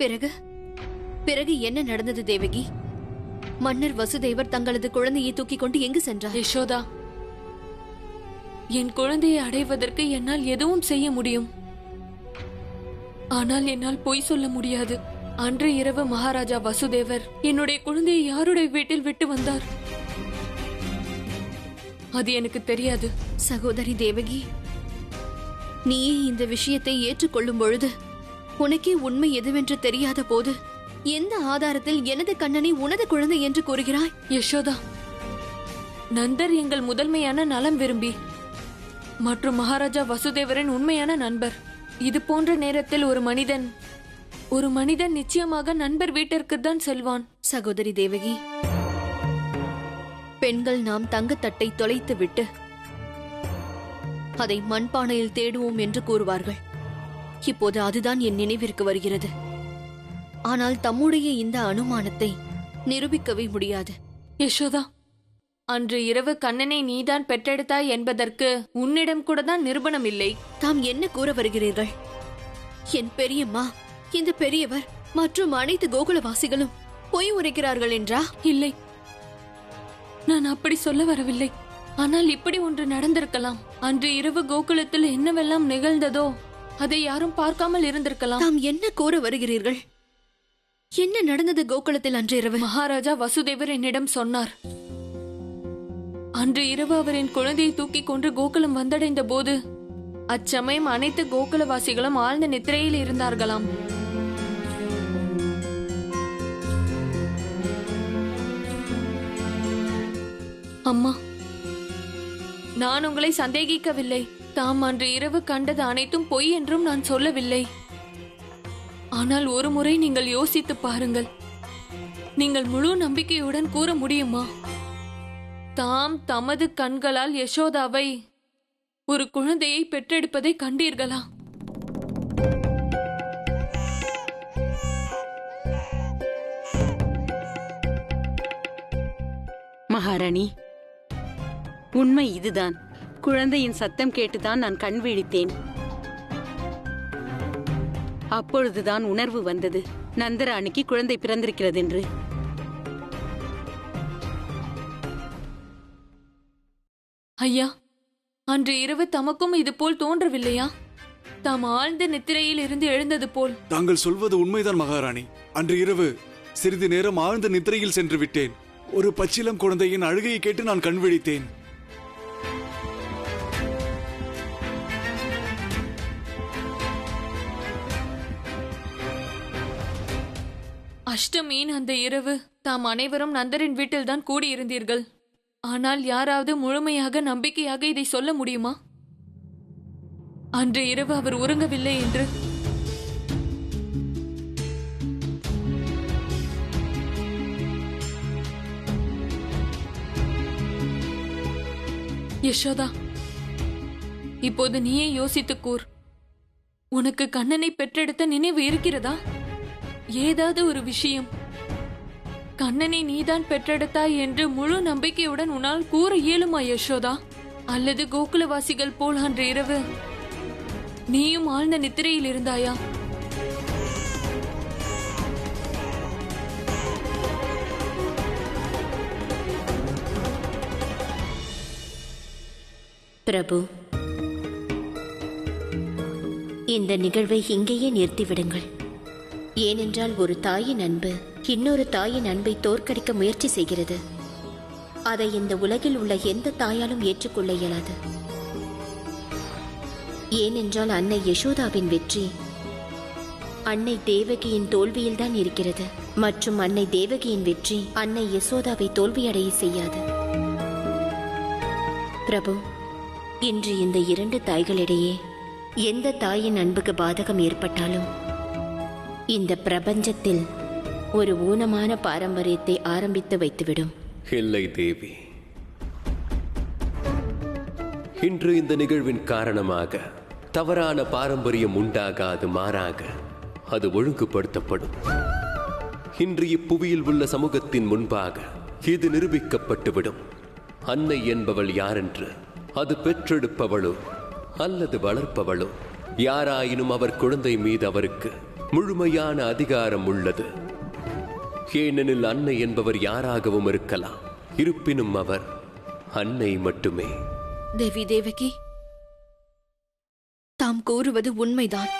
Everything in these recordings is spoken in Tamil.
பிறகு பிறகு என்ன நடந்தது தேவகி? மன்னர் வசுதேவர் தங்களது குழந்தையை தூக்கிக் கொண்டு எங்கு சென்றார்? யசோதா, என் குழந்தையை அடைவதற்கு என்னால் எதுவும் செய்ய முடியும். ஆனால் என்னால் பொய் சொல்ல முடியாது. அன்று இரவு மகாராஜா வசுதேவர் என்னுடைய குழந்தையை யாருடைய வீட்டில் விட்டு வந்தார் அது எனக்கு தெரியாது. சகோதரி தேவகி, நீயே இந்த விஷயத்தை ஏற்றுக்கொள்ளும் பொழுது உனக்கே உண்மை எதுவென்று தெரியாத போது எந்த ஆதாரத்தில் எனது கண்ணனை உனது குழந்தை என்று கூறுகிறாய்? யசோதா, நந்தர் எங்கள் முதன்மையான நலம் விரும்பி மற்றும் மகாராஜா வசுதேவரின் உண்மையான நண்பர். இது போன்ற நேரத்தில் ஒரு மனிதன் நிச்சயமாக நண்பர் வீட்டிற்கு தான் செல்வான். சகோதரி தேவகி, பெண்கள் நாம் தங்கத்தட்டை தொலைத்து விட்டு அதை மண்பானையில் தேடுவோம் என்று கூறுவார்கள். இப்போது அதுதான் என் நினைவிற்கு வருகிறது. ஆனால் தம்முடைய இந்த அனுமானத்தை நிரூபிக்கவே முடியாது. யசோதா, அன்று இரவு கண்ணனை நீதான் பெற்றெடுத்தாய் என்பதற்கு உன்னிடம் கூட தான் நிரூபணம் இல்லை. தாம் என்ன கூற வருகிறீர்கள்? என் பெரியம்மா, இந்த பெரியவர் மற்றும் அனைத்து கோகுலவாசிகளும் பொய் உரைக்கிறார்கள் என்றா? இல்லை, நான் அப்படி சொல்ல வரவில்லை. ஆனால் இப்படி ஒன்று நடந்திருக்கலாம். அன்று இரவு கோகுலத்தில் என்னவெல்லாம் நிகழ்ந்ததோ அதை யாரும் பார்க்காமல் இருந்திருக்கலாம். தாம் என்ன கூற வருகிறீர்கள்? என்ன நடந்தது கோகுலத்தில் அன்று இரவு? மகாராஜா வசுதேவர் என்னிடம் சொன்னார். அன்று இரவு அவரின் குழந்தையை தூக்கிக் கொண்டு கோகுலம் வந்தடைந்த போது அச்சமயம் அனைத்து கோகுலவாசிகளும் ஆழ்ந்த நித்திரையில் இருந்தார்களாம். அம்மா, நான் உங்களை சந்தேகிக்கவில்லை. தாம் அன்று இரவு கண்டது அனைத்தும் பொய் என்றும் நான் சொல்லவில்லை. ஆனால் ஒரு முறை நீங்கள் யோசித்து பாருங்கள். நீங்கள் முழு நம்பிக்கையுடன் கூற முடியுமா, தாம் தமது கண்களால் யசோதாவை ஒரு குழந்தையை பெற்றெடுப்பதை கண்டீர்களா? மகாராணி, உண்மை இதுதான். குழந்தையின் சத்தம் கேட்டுதான் நான் கண் விழித்தேன். அப்பொழுதுதான் உணர்வு வந்தது, நந்தராணிக்கு குழந்தை பிறந்திருக்கிறது என்று. ஐயா, அன்று இரவு தமக்கும் இது போல் தோன்றவில்லையா? தாம் ஆழ்ந்த நித்திரையில் இருந்து எழுந்தது போல். தாங்கள் சொல்வது உண்மைதான் மகாராணி. அன்று இரவு சிறிது நேரம் ஆழ்ந்த நித்திரையில் சென்று விட்டேன். ஒரு பச்சிலம் குழந்தையின் அழுகையை கேட்டு நான் கண் விழித்தேன். அஷ்டமியின் அந்த இரவு தாம் அனைவரும் நந்தரின் வீட்டில்தான் கூடியிருந்தீர்கள். ஆனால் யாராவது முழுமையாக நம்பிக்கையாக இதை சொல்ல முடியுமா, அன்று இரவு அவர் உறங்கவில்லை என்று? யசோதா, இப்போது நீயே யோசித்துக் கூர். உனக்கு கண்ணனை பெற்றெடுத்த நினைவு இருக்கிறதா? ஏதாவது ஒரு விஷயம் கண்ணனை நீதான் பெற்றெடுத்தாய் என்று முழு நம்பிக்கையுடன் உன்னால் கூற இயலுமா யசோதா? அல்லது கோகுலவாசிகள் போல் அன்று இரவு நீயும் ஆழ்ந்த நித்திரையில் இருந்தாயா? பிரபு, இந்த நிகழ்வை இங்கேயே நிறுத்திவிடுங்கள். ஏனென்றால் ஒரு தாயின் அன்பு இன்னொரு தாயின் அன்பை தோற்கடிக்க முயற்சி செய்கிறது. அதை இந்த உலகில் உள்ள எந்த தாயாலும் ஏற்றுக்கொள்ள இயலாது. ஏனென்றால் அன்னை யசோதாவின் வெற்றி அன்னை தேவகியின் தோல்வியில்தான் இருக்கிறது. மற்றும் அன்னை தேவகியின் வெற்றி அன்னை யசோதாவை தோல்வியடைய செய்யாது. பிரபு, இன்று இந்த இரண்டு தாய்களிடையே எந்த தாயின் அன்புக்கு பாதகம் ஏற்பட்டாலும் இந்த பிரபஞ்சத்தில் ஒரு ஊனமான பாரம்பரியத்தை ஆரம்பித்து வைத்துவிடும். இல்லை தேவி, இன்று இந்த நிகழ்வின் காரணமாக தவறான பாரம்பரியம் உண்டாகாது, மாறாக அது ஒழுங்குபடுத்தப்படும். இன்று இப்புவியில் உள்ள சமூகத்தின் முன்பாக இது நிரூபிக்கப்பட்டுவிடும். அன்னை என்பவள் யாரென்று, அது பெற்றெடுப்பவளோ அல்லது வளர்ப்பவளோ யாராயினும் அவர் குழந்தை மீது அவருக்கு முழுமையான அதிகாரம் உள்ளது. ஏனெனில் அன்னை என்பவர் யாராகவும் இருக்கலாம், இருப்பினும் அவர் அன்னை மட்டுமே. தேவி தேவகி, தாம் கூறுவது உண்மைதான்.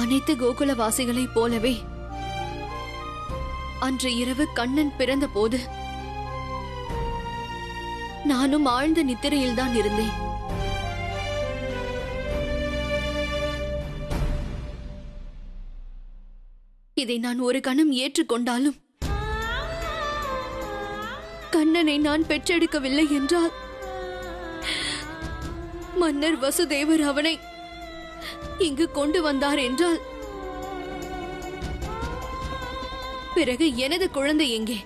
அனைத்து கோகுலவாசிகளைப் போலவே அன்று இரவு கண்ணன் பிறந்த போது நானும் ஆழ்ந்த நித்திரையில்தான் இருந்தேன். இதை நான் ஒரு கணம் ஏற்றுக்கொண்டாலும் கண்ணனை நான் பெற்றெடுக்கவில்லை என்றால் மன்னர் வசுதேவர் அவனை இங்கு கொண்டு வந்தார் என்றால் பிறகு எனது குழந்தை எங்கே?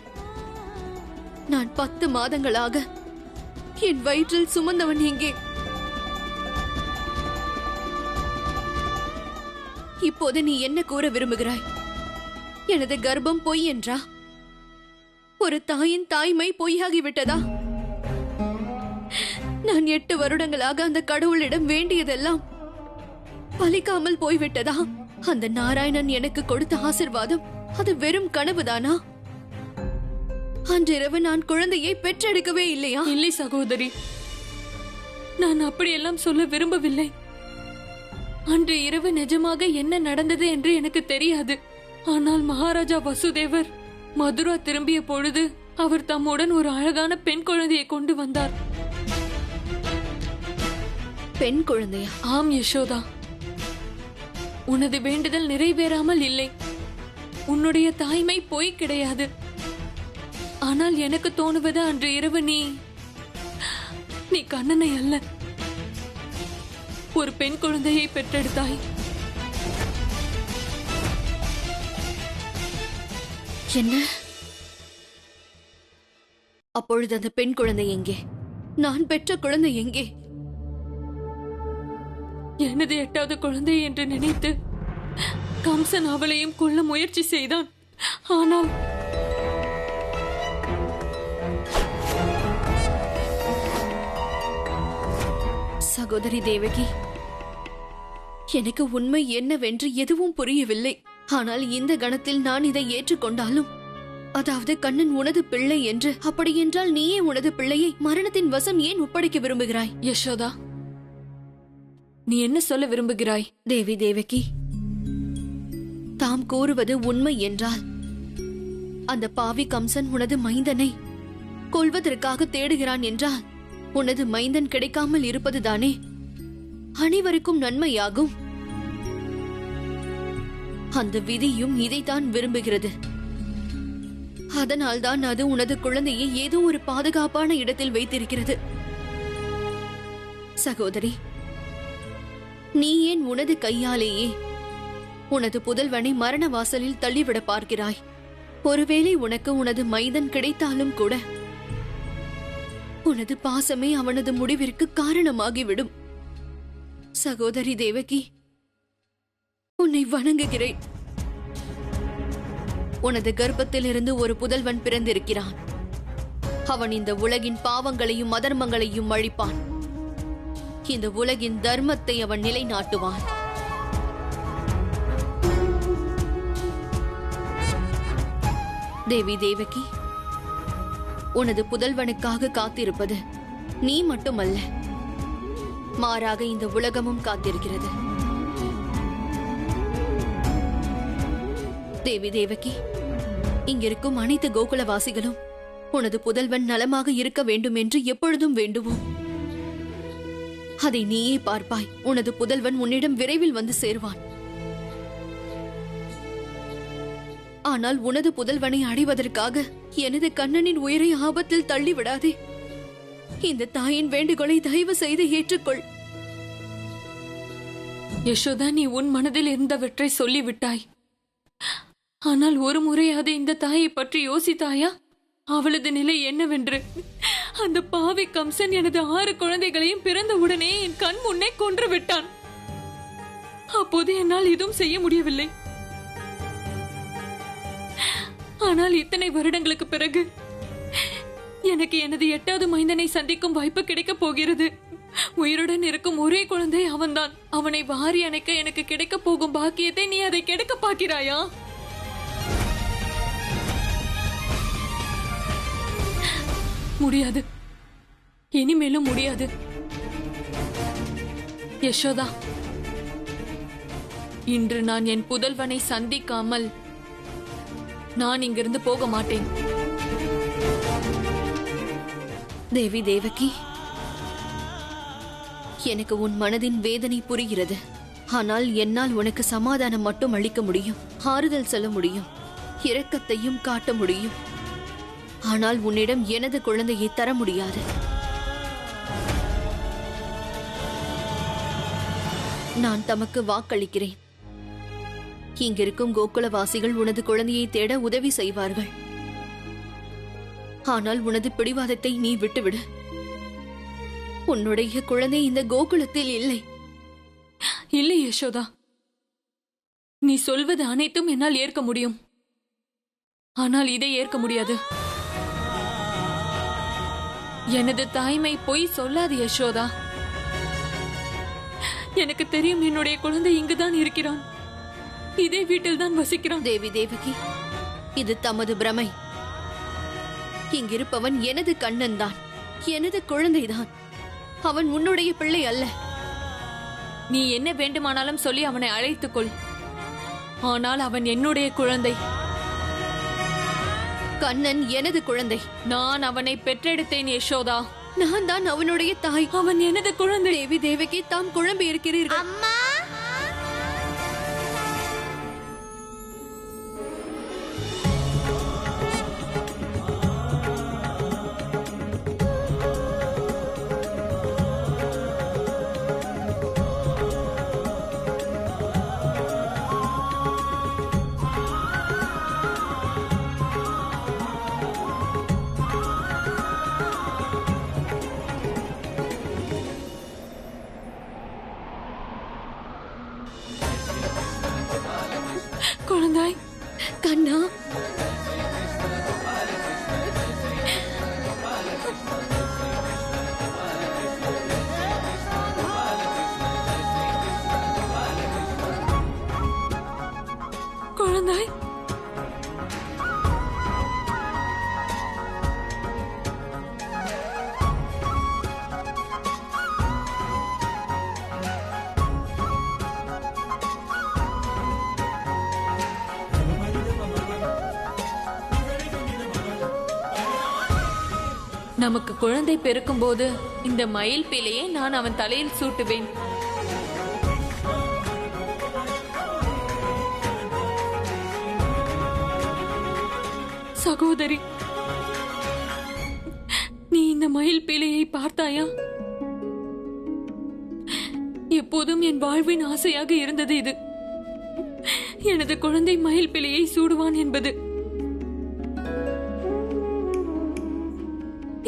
நான் 10 மாதங்களாக என் வயிற்றில் சுமந்தவன் எங்கே? இப்போது நீ என்ன கூற விரும்புகிறாய்? எனது கர்ப்பம் பொய் என்றா? ஒரு தாயின் தாய்மை பொய்யாகிவிட்டதா? நான் 8 வருடங்களாக அந்த கடவுளிடம் வேண்டியதெல்லாம் பலிக்காமல் போய்விட்டதா? அந்த நாராயணன் எனக்கு கொடுத்த ஆசிர்வாதம் அது வெறும் கனவுதானா? அன்றிரவு நான் குழந்தையை பெற்றெடுக்கவே இல்லையா? இல்லை சகோதரி, நான் அப்படியெல்லாம் சொல்ல விரும்பவில்லை. அன்று இரவு நிஜமாக என்ன நடந்தது என்று எனக்கு தெரியாது. ஆனால் மகாராஜா வசுதேவர் மதுரா திரும்பிய பொழுது அவர் தம்முடன் ஒரு அழகான பெண் குழந்தையை கொண்டு வந்தார். பெண் குழந்தையா? ஆம் யசோதா, உனது வேண்டுதல் நிறைவேறாமல் இல்லை. உன்னுடைய தாய்மை பொய் கிடையாது. ஆனால் எனக்கு தோணுவது அன்று இரவு நீ கண்ணனை அல்ல, ஒரு பெண் குழந்தையை பெற்றெடுத்தாய். என்ன? அப்பொழுது அந்த பெண் குழந்தை எங்கே? நான் பெற்ற குழந்தை எங்கே? எனது 8வது குழந்தை என்று நினைத்து கம்சன் அவளையும் கொல்ல முயற்சி செய்தான். ஆனால் சகோதரி தேவகி, எனக்கு உண்மை என்னவென்று எதுவும் புரியவில்லை. ஆனால் இந்த கணத்தில் நான் இதை ஏற்றுக்கொண்டாலும், அதாவது கண்ணன் உனது பிள்ளை என்று, அப்படியென்றால் நீயே உனது பிள்ளையை மரணத்தின் வசம் ஏன் ஒப்படைக்க விரும்புகிறாய்? யசோதா, நீ என்ன சொல்ல விரும்புகிறாய்? தேவி தேவகி, தாம் கூறுவது உண்மை என்றால் அந்த பாவி கம்சன் உனது மைந்தனை கொல்வதற்காக தேடுகிறான் என்றால் உனது மைந்தன் கிடைக்காமல் இருப்பதுதானே அனைவருக்கும் நன்மையாகும். அந்த விதியும் இதைத்தான் விரும்புகிறது. அதனால்தான் அது உனது குழந்தையை ஏதோ ஒரு பாதுகாப்பான இடத்தில் வைத்திருக்கிறது. சகோதரி, நீ ஏன் உனது கையாலேயே உனது புதல்வனை மரண வாசலில் தள்ளிவிட பார்க்கிறாய்? ஒருவேளை உனக்கு உனது மைந்தன் கிடைத்தாலும் கூட உனது பாசமே அவனது முடிவிற்கு காரணமாகிவிடும். சகோதரி தேவகி, உன்னை வணங்குகிறேன். உனது கர்ப்பத்திலிருந்து ஒரு புதல்வன் பிறந்திருக்கிறான். அவன் இந்த உலகின் பாவங்களையும் அதர்மங்களையும் அழிப்பான். இந்த உலகின் தர்மத்தை அவன் நிலைநாட்டுவான். தேவி தேவகி, உனது புதல்வனுக்காக காத்திருப்பது நீ மட்டுமல்ல, மாறாக இந்த உலகமும் காத்திருக்கிறது. தேவி தேவகி, இங்கிருக்கும் அனைத்து கோகுலவாசிகளும் உனது புதல்வன் நலமாக இருக்க வேண்டும் என்று எப்பொழுதும் வேண்டுவோம். அதை நீயே பார்ப்பாய். உனது புதல்வன் உன்னிடம் விரைவில் வந்து சேர்வான். ஆனால் உனது புதல்வனை அடைவதற்காக எனது கண்ணனின் உயிரை ஆபத்தில் தள்ளிவிடாதே. இந்த தாயின் வேண்டுகோளை தயவு செய்து ஏற்றுக்கொள். யசோதா, நீ உன் மனதில் இருந்தவற்றை சொல்லிவிட்டாய். ஆனால் ஒரு முறையாவது இந்த தாயை பற்றி யோசித்தாயா? அவளது நிலை என்னவென்று? அந்த பாவி கம்சன் எனது 6 குழந்தைகளையும் பிறந்த உடனே என் கண் முன்னே கொன்று விட்டான். அப்போது என்னால் எதுவும் செய்ய முடியவில்லை. ஆனால் இத்தனை வருடங்களுக்கு பிறகு எனக்கு எனது 8வது மைந்தனை சந்திக்கும் வாய்ப்பு கிடைக்கப் போகிறது. உயிருடன் இருக்கும் ஒரே குழந்தை அவன்தான். அவனை வாரி அணைக்க எனக்கு கிடைக்க போகும் பாக்கியத்தை நீ அதை கெடுக்க பார்க்கிறாயா? முடியாது, இனிமேலும் முடியாது. யசோதா, இன்று நான் என் புதல்வனை சந்திக்காமல் நான் இங்கிருந்து போக மாட்டேன். தேவி தேவகி, எனக்கு உன் மனதின் வேதனை புரிகிறது. ஆனால் என்னால் உனக்கு சமாதானம் மட்டும் அளிக்க முடியும், ஆறுதல் சொல்ல முடியும், இரக்கத்தையும் காட்ட முடியும். ஆனால் உன்னிடம் எனது குழந்தையை தர முடியாது. நான் தமக்கு வாக்களிக்கிறேன். இங்கிருக்கும் கோகுலவாசிகள் உனது குழந்தையை தேட உதவி செய்வார்கள். ஆனால் உனது பிடிவாதத்தை நீ விட்டுவிடு. உன்னுடைய குழந்தை இந்த கோகுலத்தில் இல்லை. இல்லை யசோதா, நீ சொல்வது அனைத்தும் என்னால் ஏற்க முடியும். ஆனால் இதை ஏற்க முடியாது. எனது தாய்மை பொய் சொல்லாது யசோதா. எனக்கு தெரியும், என்னுடைய குழந்தை இங்குதான் இருக்கிறான். இதே வீட்டில் தான் வசிக்கிறான். தேவி தேவகி, இது தமது பிரமை. இங்கிருப்பவன் எனது கண்ணன் தான், எனது குழந்தைதான். அவன் உன்னுடைய பிள்ளை அல்ல. நீ என்ன வேண்டுமானாலும் சொல்லி அவனை அழைத்துக்கொள். ஆனால் அவன் என்னுடைய குழந்தை. கண்ணன் எனது குழந்தை. நான் அவனை பெற்றெடுத்தேன் யசோதா. நான் தான் அவனுடைய தாய். அவன் எனது குழந்தை. தேவி தேவகி, தாம் குழம்பி இருக்கிறீர்கள். அம்மா, குழந்தாய், கண்ணா, குழந்தாய். நமக்கு குழந்தை பெருக்கும் போது இந்த மயில் பிலையை நான் அவன் தலையில் சூட்டுவேன். சகோதரி, நீ இந்த மயில் பிலையை பார்த்தாயா? எப்போதும் என் வாழ்வின் ஆசையாக இருந்தது இது. எனது குழந்தை மயில் பிலையை சூடுவான் என்பது.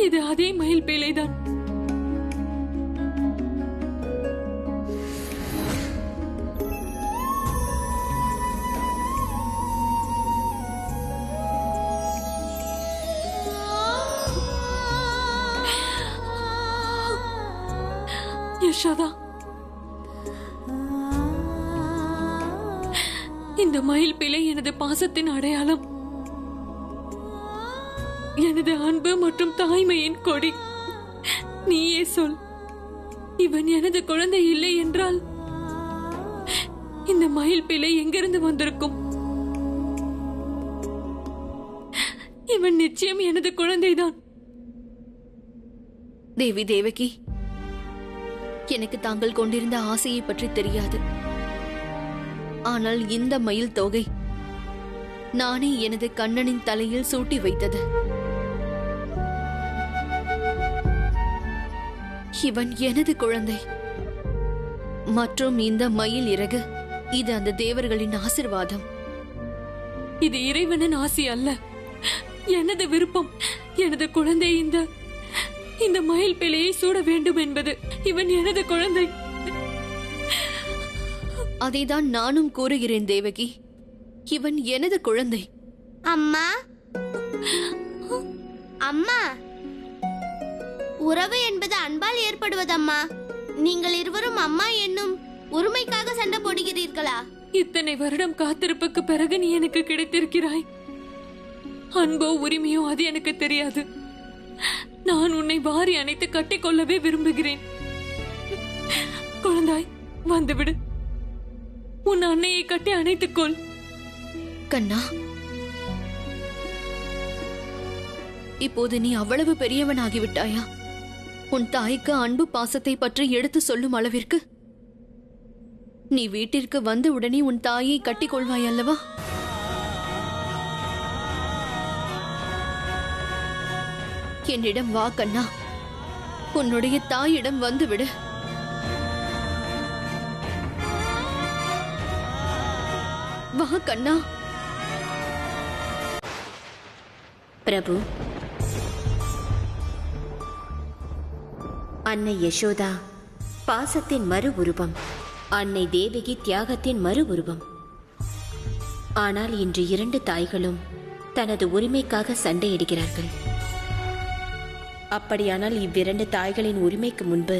இது அதே மயில் பிலைதான். யசோதா, இந்த மயில் பிழை எனது பாசத்தின் அடையாளம், எனது அன்பு மற்றும் தாய்மையின் கொடி. நீயே சொல், இவன் எனது குழந்தை இல்லை என்றால் இந்த மயில் பிழை எங்கிருந்து வந்திருக்கும்? இவன் நிச்சயம் எனது குழந்தைதான். தேவி தேவகி, எனக்கு தாங்கள் கொண்டிருந்த ஆசையை பற்றி தெரியாது. ஆனால் இந்த மயில் தொகை நானே எனது கண்ணனின் தலையில் சூட்டி வைத்தது. இவன் எனது குழந்தை. மற்றும் இந்த மயில் இறகு, இது அந்த தேவர்களின் ஆசிர்வாதம். இது இறைவனின் ஆசி அல்ல, எனது விருப்பம். எனது குழந்தை இந்த மயில் பிழையை சூட வேண்டும் என்பது. இவன் எனது குழந்தை. அதைதான் நானும் கூறுகிறேன் தேவகி. இவன் எனது குழந்தை. அம்மா, அம்மா, உறவு என்பது அன்பால் ஏற்படுவதம்மா. நீங்கள் இருவரும் அம்மா என்னும் உரிமைக்காக சண்டை போடுகிறீர்களா? இத்தனை வருடம் காத்திருப்புக்கு பிறகு நீ எனக்கு கிடைத்திருக்கிறாய். அன்போ உரிமையோ அது எனக்கு தெரியாது. நான் உன்னை வாரி அணைத்து கட்டிக்கொள்ளவே விரும்புகிறேன். குழந்தாய், வந்துவிடு. உன் அன்னையை கட்டி அணைத்துக்கொள். கண்ணா, இப்போது நீ அவ்வளவு பெரியவனாகிவிட்டாயா? உன் தாய்க்கு அன்பு பாசத்தை பற்றி எடுத்து சொல்லும் அளவிற்கு? நீ வீட்டிற்கு வந்த உடனே உன் தாயை கட்டிக் கொள்வாய் அல்லவா? என்னிடம் வா கண்ணா, உன்னுடைய தாயிடம் வந்துவிடு. வா கண்ணா. பிரபு, அன்னை யசோதா பாசத்தின் மறு உருவம், அன்னை தேவகி தியாகத்தின் மறு உருவம். ஆனால் இன்று இரண்டு தாய்களும் தனது உரிமைக்காக சண்டையிடுகிறார்கள். அப்படியானால் இவ்விரண்டு தாய்களின் உரிமைக்கு முன்பு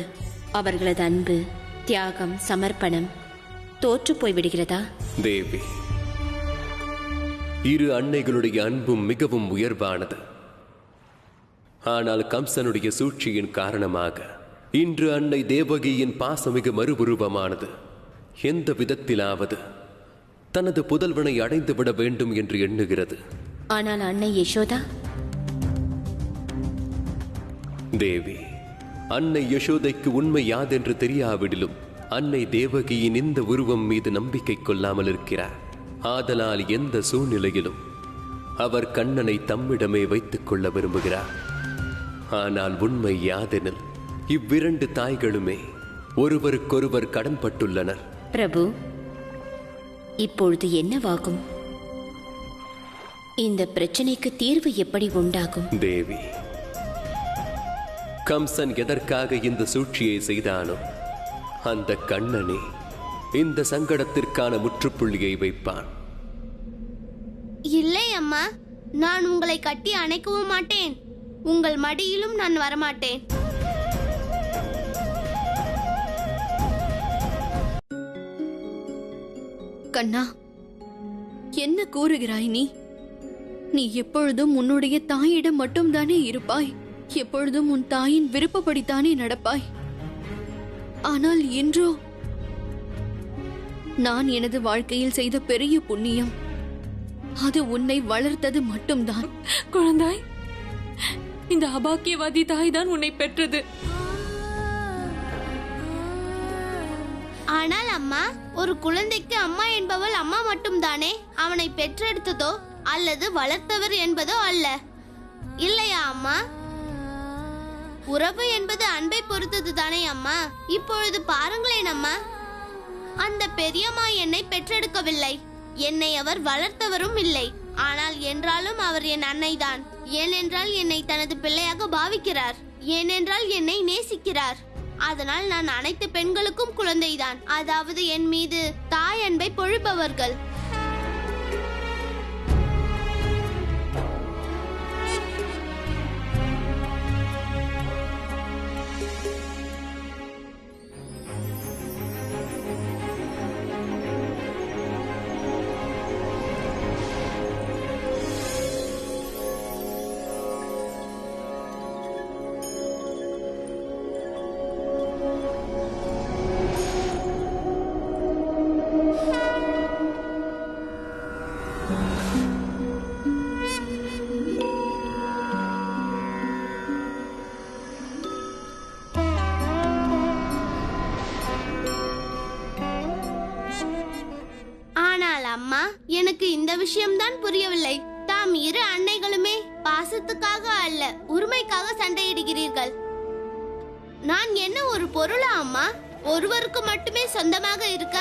அவர்களது அன்பு, தியாகம், சமர்ப்பணம் தோற்று போய்விடுகிறதா? தேவி, இரு அன்னைகளுடைய அன்பும் மிகவும் உயர்வானது. ஆனால் கம்சனுடைய சூழ்ச்சியின் காரணமாக இன்று அன்னை தேவகியின் பாசமிகு மறுபுருவமானது எந்த விதத்திலாவது தனது புதல்வனை அடைந்துவிட வேண்டும் என்று எண்ணுகிறது. ஆனால் அன்னை யசோதா? தேவி, அன்னை யசோதைக்கு உண்மை யாதென்று தெரியாவிடிலும் அன்னை தேவகியின் இந்த உருவம் மீது நம்பிக்கை கொள்ளாமல் இருக்கிறார். ஆதலால் எந்த சூழ்நிலையிலும் அவர் கண்ணனை தம்மிடமே வைத்துக் கொள்ள விரும்புகிறார். ஆனால் உண்மை யாதெனில் இவ்விரண்டு தாய்களுமே ஒருவருக்கொருவர் கடன்பட்டுள்ளனர். பிரபு, இப்பொழுது என்னவாகும்? இந்த பிரச்சனைக்கு தீர்வு எப்படி உண்டாகும்? தேவி, கம்சன் எதற்காக இந்த சூழ்ச்சியை செய்தானோ அந்த கண்ணனே இந்த சங்கடத்திற்கான முற்றுப்புள்ளியை வைப்பான். இல்லை அம்மா, நான் உங்களை கட்டி அணைக்கவும் மாட்டேன், உங்கள் மடியிலும் நான் வரமாட்டேன். கண்ணா, என்ன கூறுகிறாய் நீ? நீ எப்பொழுதும் உன்னுடைய தாயிடம் மட்டும்தானே இருப்பாய், எப்பொழுதும் உன் தாயின் விருப்பப்படித்தானே நடப்பாய். ஆனால் இன்றோ நான் எனது வாழ்க்கையில் செய்த பெரிய புண்ணியம், அது உன்னை வளர்த்தது மட்டும்தான். குழந்தாய், இந்த அபாக்கியவாதி தாய்தான் உன்னை பெற்றது. ஆனால் அம்மா, ஒரு குழந்தைக்கு அம்மா என்பவள் அம்மா மட்டும்தானே, அவனை பெற்றெடுத்ததோ அல்லது வளர்த்தவர் என்பதோ அல்ல, இல்லையா அம்மா? உறவு என்பது அன்பை பொறுத்தது தானே அம்மா. இப்பொழுது பாருங்களேன் அம்மா, அந்த பெரியம்மா என்னை பெற்றெடுக்கவில்லை, என்னை அவர் வளர்த்தவரும் இல்லை. ஆனால் என்றாலும் அவர் என் அன்னைதான். ஏனென்றால் என்னை தனது பிள்ளையாக பாவிக்கிறார், ஏனென்றால் என்னை நேசிக்கிறார். அதனால் நான் அனைத்து பெண்களுக்கும் குழந்தைதான், அதாவது என் மீது தாய் அன்பை பொழிபவர்கள். அம்மா, எனக்கு இந்த விஷயம்தான் புரியவில்லை. தாம் இரு அன்னைகளுமே பாசத்துக்காக அல்ல, உரிமைக்காக சண்டையிடுகிறீர்கள். நான் என்ன ஒரு பொருளா அம்மா? ஒருவருக்கு மட்டுமே சொந்தமாக இருக்க